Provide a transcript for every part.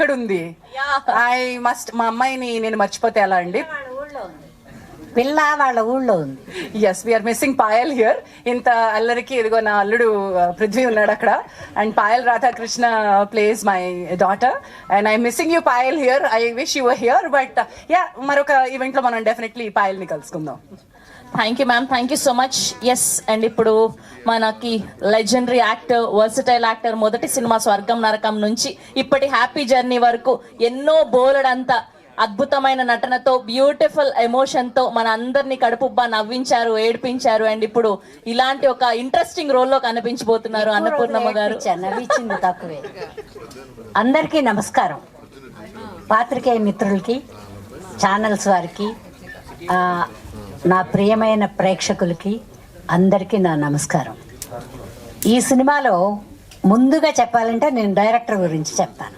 ఎక్కడుంది? I must, మా అమ్మాయిని నేను మర్చిపోతే ఎలా అండి? పిల్ల వాళ్ళ ఊళ్ళో ఉంది. Yes, we are missing Payal here. ఇంత అల్లరికి ఇదిగో నా అల్లుడు పృథ్వీ ఉన్నాడు అక్కడ, and Payal Radhakrishna plays my daughter, and I missing you Payal here. I wish you here, but yeah, మరొక ఈవెంట్ లో మనం డెఫినెట్లీ పాయల్ని కలుసుకుందాం. Thank you ma'am, thank you so much. Yes, and ఇప్పుడు మనకి లెజెండరీ యాక్టర్, వర్సటైల్ యాక్టర్, మొదటి సినిమా స్వర్గం నరకం నుంచి ఇప్పటి హ్యాపీ జర్నీ వరకు ఎన్నో బోలెడంతా అద్భుతమైన నటనతో, బ్యూటిఫుల్ ఎమోషన్ తో మన అందరినీ కడుపుబ్బా నవ్వించారు, ఏడిపించారు. అండ్ ఇప్పుడు ఇలాంటి ఒక ఇంట్రెస్టింగ్ రోల్ లో కనిపించబోతున్నారు అన్నపూర్ణమ్మ గారు. నవ్వించింది తక్కువే. అందరికీ నమస్కారం. పాత్రికేయ మిత్రులకి, ఛానల్స్ వారికి, నా ప్రియమైన ప్రేక్షకులకి అందరికీ నా నమస్కారం. ఈ సినిమాలో ముందుగా చెప్పాలంటే నేను డైరెక్టర్ గురించి చెప్తాను.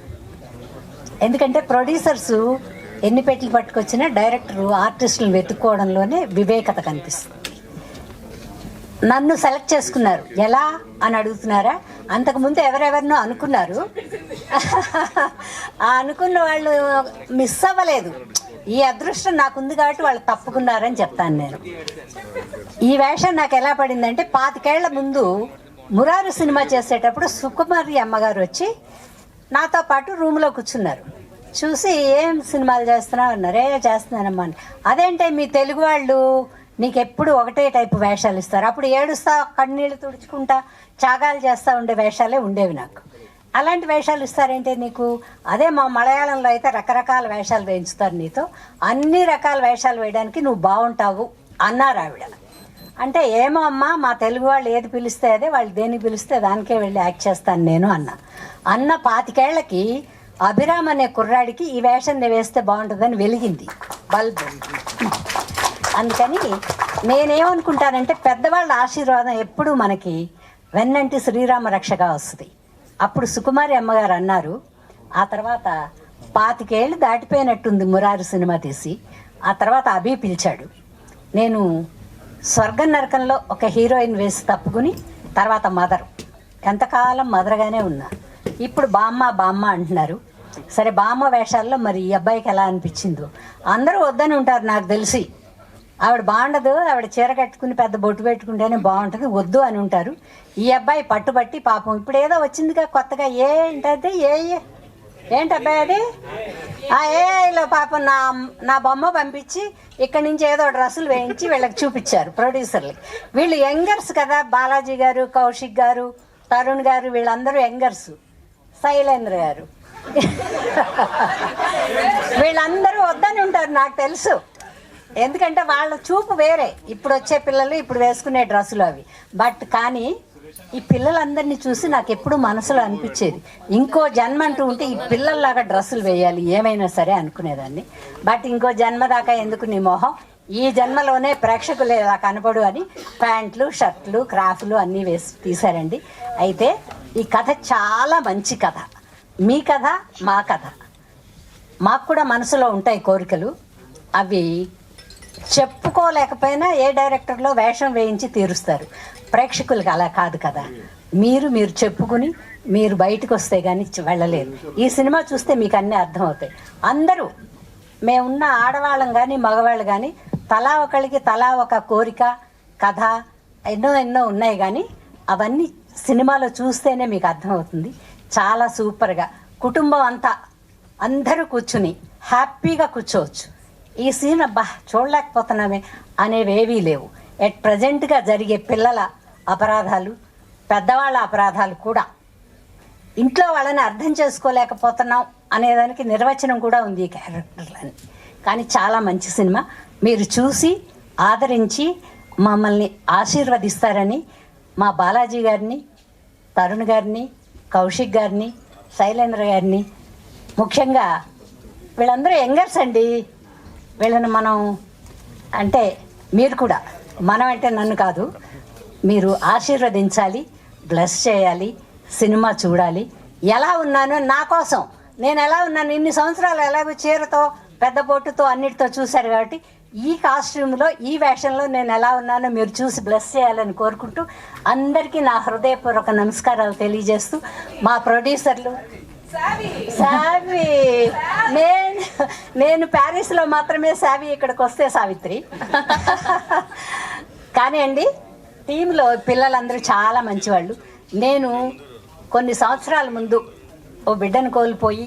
ఎందుకంటే ప్రొడ్యూసర్స్ ఎన్ని పెట్లు పట్టుకొచ్చినా డైరెక్టరు ఆర్టిస్టులను వెతుక్కోవడంలోనే వివేకత కనిపిస్తుంది. నన్ను సెలెక్ట్ చేసుకున్నారు ఎలా అని అడుగుతున్నారా? అంతకుముందు ఎవరెవరినో అనుకున్నారు. ఆ అనుకున్న వాళ్ళు మిస్ అవ్వలేదు. ఈ అదృష్టం నాకుంది కాబట్టి వాళ్ళు తప్పుకున్నారని చెప్తాను నేను. ఈ వేషం నాకు ఎలా పడిందంటే, 25 ఏళ్ల ముందు మురారు సినిమా చేసేటప్పుడు సుకుమారి అమ్మగారు వచ్చి నాతో పాటు రూమ్లో కూర్చున్నారు. చూసి ఏం సినిమాలు చేస్తున్నావు అన్నారు. చేస్తున్నానమ్మా అని. అదేంటే మీ తెలుగు వాళ్ళు నీకు ఎప్పుడు ఒకటే టైపు వేషాలు ఇస్తారు, అప్పుడు ఏడుస్తా, కన్నీళ్ళు తుడుచుకుంటా, త్యాగాలు చేస్తూ ఉండే వేషాలే ఉండేవి నాకు. అలాంటి వేషాలు ఇస్తారేంటే నీకు? అదే మా మలయాళంలో అయితే రకరకాల వేషాలు వేయించుతారు నీతో, అన్ని రకాల వేషాలు వేయడానికి నువ్వు బాగుంటావు అన్నారు ఆవిడ. అంటే ఏమో అమ్మా, మా తెలుగు వాళ్ళు ఏది పిలిస్తే అదే, వాళ్ళు దేనికి పిలిస్తే దానికే వెళ్ళి యాక్ట్ చేస్తాను నేను అన్న 25 ఏళ్లకి అభిరామ్ అనే కుర్రాడికి ఈ వేషం వేస్తే బాగుంటుందని వెలిగింది బల్బ్. అందుకని నేనేమనుకుంటానంటే, పెద్దవాళ్ళ ఆశీర్వాదం ఎప్పుడూ మనకి వెన్నంటి శ్రీరామ రక్షగా వస్తుంది. అప్పుడు సుకుమారి అమ్మగారు అన్నారు. ఆ తర్వాత 25 ఏళ్ళు దాటిపోయినట్టుంది మురారు సినిమా తీసి. ఆ తర్వాత అభి పిలిచాడు. నేను స్వర్గం నరకంలో ఒక హీరోయిన్ వేసి తప్పుకుని తర్వాత మదర్, ఎంతకాలం మదర్గానే ఉన్నా. ఇప్పుడు బామ్మ బామ్మ అంటున్నారు. సరే, బామ్మ వేషాల్లో మరి ఈ అబ్బాయికి ఎలా అనిపించిందో. అందరూ వద్దని ఉంటారు నాకు తెలిసి. ఆవిడ బాగుండదు, ఆవిడ చీర కట్టుకుని పెద్ద బొట్టు పెట్టుకుంటేనే బాగుంటుంది, వద్దు అని ఉంటారు. ఈ అబ్బాయి పట్టుబట్టి పాపం ఇప్పుడు ఏదో వచ్చిందిగా కొత్తగా, ఏంటది ఏంటి అబ్బాయి అది, ఏఐలో పాపం నా బొమ్మ పంపించి ఇక్కడి నుంచి ఏదో డ్రెస్సులు వేయించి వీళ్ళకి చూపించారు ప్రొడ్యూసర్లు. వీళ్ళు యంగర్స్ కదా, బాలాజీ గారు, కౌశిక్ గారు, తరుణ్ గారు, వీళ్ళందరూ యంగర్స్. శైలేంద్ర గారు వీళ్ళందరూ వద్దని ఉంటారు నాకు తెలుసు. ఎందుకంటే వాళ్ళ చూపు వేరే, ఇప్పుడు వచ్చే పిల్లలు ఇప్పుడు వేసుకునే డ్రెస్సులు అవి. బట్ కానీ ఈ పిల్లలందరినీ చూసి నాకు ఎప్పుడు మనసులో అనిపించేది, ఇంకో జన్మ అంటూ ఉంటే ఈ పిల్లల్లాగా డ్రెస్సులు వేయాలి ఏమైనా సరే అనుకునేదాన్ని. బట్ ఇంకో జన్మ దాకా ఎందుకు నీ మొహం, ఈ జన్మలోనే ప్రేక్షకులు ఇలా కనపడు అని ప్యాంట్లు, షర్ట్లు, క్రాఫ్లు అన్నీ వేసి తీశారండి. అయితే ఈ కథ చాలా మంచి కథ. మీ కథ, మా కథ. మాకు కూడా మనసులో ఉంటాయి కోరికలు, అవి చెప్పుకోలేకపోయినా ఏ డైరెక్టర్లో వేషం వేయించి తీరుస్తారు. ప్రేక్షకులకి అలా కాదు కదా. మీరు చెప్పుకుని మీరు బయటకు వస్తే కానీ వెళ్ళలేరు. ఈ సినిమా చూస్తే మీకు అన్నీ అర్థమవుతాయి. అందరూ మేమున్న ఆడవాళ్ళం కానీ మగవాళ్ళు కానీ తలా ఒకళ్ళకి తలా ఒక కోరిక, కథ ఎన్నో ఉన్నాయి. కానీ అవన్నీ సినిమాలో చూస్తేనే మీకు అర్థమవుతుంది. చాలా సూపర్గా కుటుంబం అంతా అందరూ కూర్చుని హ్యాపీగా కూర్చోవచ్చు. ఈ సీన్ అబ్బా చూడలేకపోతున్నామే అనేవేవీ లేవు. ఎట్ ప్రజెంట్గా జరిగే పిల్లల అపరాధాలు, పెద్దవాళ్ళ అపరాధాలు కూడా, ఇంట్లో వాళ్ళని అర్థం చేసుకోలేకపోతున్నాం అనేదానికి నిర్వచనం కూడా ఉంది ఈ క్యారెక్టర్లని. కానీ చాలా మంచి సినిమా. మీరు చూసి ఆదరించి మమ్మల్ని ఆశీర్వదిస్తారని మా బాలాజీ గారిని, తరుణ్ గారిని, కౌశిక్ గారిని, శైలేంద్ర గారిని, ముఖ్యంగా వీళ్ళందరూ యంగర్స్ అండి. వీళ్ళని మనం అంటే మీరు కూడా, మనం అంటే నన్ను కాదు, మీరు ఆశీర్వదించాలి, బ్లెస్ చేయాలి, సినిమా చూడాలి. ఎలా ఉన్నానో నా కోసం నేను ఎలా ఉన్నాను, ఇన్ని సంవత్సరాలు ఎలాగో చీరతో పెద్ద బొట్టుతో అన్నిటితో చూశారు కాబట్టి ఈ కాస్ట్యూమ్లో ఈ వేషంలో నేను ఎలా ఉన్నానో మీరు చూసి బ్లెస్ చేయాలని కోరుకుంటూ అందరికీ నా హృదయపూర్వక నమస్కారాలు తెలియజేస్తూ, మా ప్రొడ్యూసర్లు సావి నేను ప్యారిస్ లో మాత్రమే సావి, ఇక్కడికి వస్తే సావిత్రి. కానీ అండి టీంలో పిల్లలందరూ చాలా మంచివాళ్ళు. నేను కొన్ని సంవత్సరాల ముందు ఓ బిడ్డను కోల్పోయి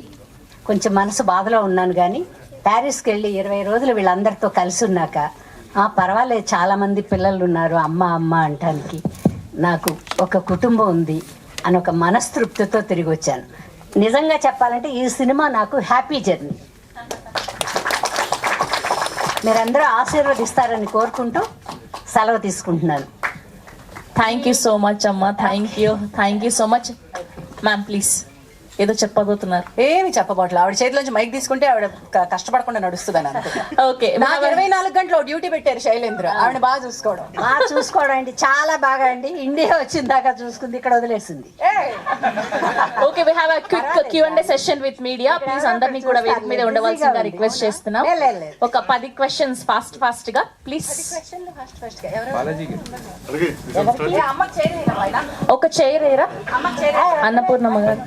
కొంచెం మనసు బాధలో ఉన్నాను, కానీ ప్యారిస్కి వెళ్ళి 20 రోజులు వీళ్ళందరితో కలిసి ఉన్నాక పర్వాలేదు, చాలామంది పిల్లలు ఉన్నారు అమ్మ అమ్మ అంటానికి, నాకు ఒక కుటుంబం ఉంది అని ఒక మనస్తృప్తితో తిరిగి వచ్చాను. నిజంగా చెప్పాలంటే ఈ సినిమా నాకు హ్యాపీ జర్నీ. మీరందరూ ఆశీర్వదిస్తారని కోరుకుంటూ సెలవు తీసుకుంటున్నాను. థ్యాంక్ యూ సో మచ్ అమ్మా. Thank you so much. Ma'am please ఏదో చెప్పబోతున్నారు. ఏమి చెప్పబోట్లా, ఆవిడ చేతిలోంచి మైక్ తీసుకుంటే ఆవిడ కష్టపడకుండా నడుస్తుందని అంతే. ఓకే, నాకు 24 గంటలు డ్యూటీ పెట్టారు శైలేంద్ర, ఆవిడ బాగా చూసుకోవడం. చూసుకోవడం అండి చాలా బాగా అండి. ఇండియా వచ్చిన దాకా చూసుకుంది, ఇక్కడ వదిలేసింది. Okay, we have a quick Q&A session with media. Please అందరినీ కూడా వేదిక మీద ఉండవలసిందిగా రిక్వెస్ట్ చేస్తున్నాం. ఒక 10 క్వశ్చన్స్ ఫాస్ట్ గా ప్లీజ్. ఒక చైర్ ఏరా అన్నపూర్ణమ్మ గారు.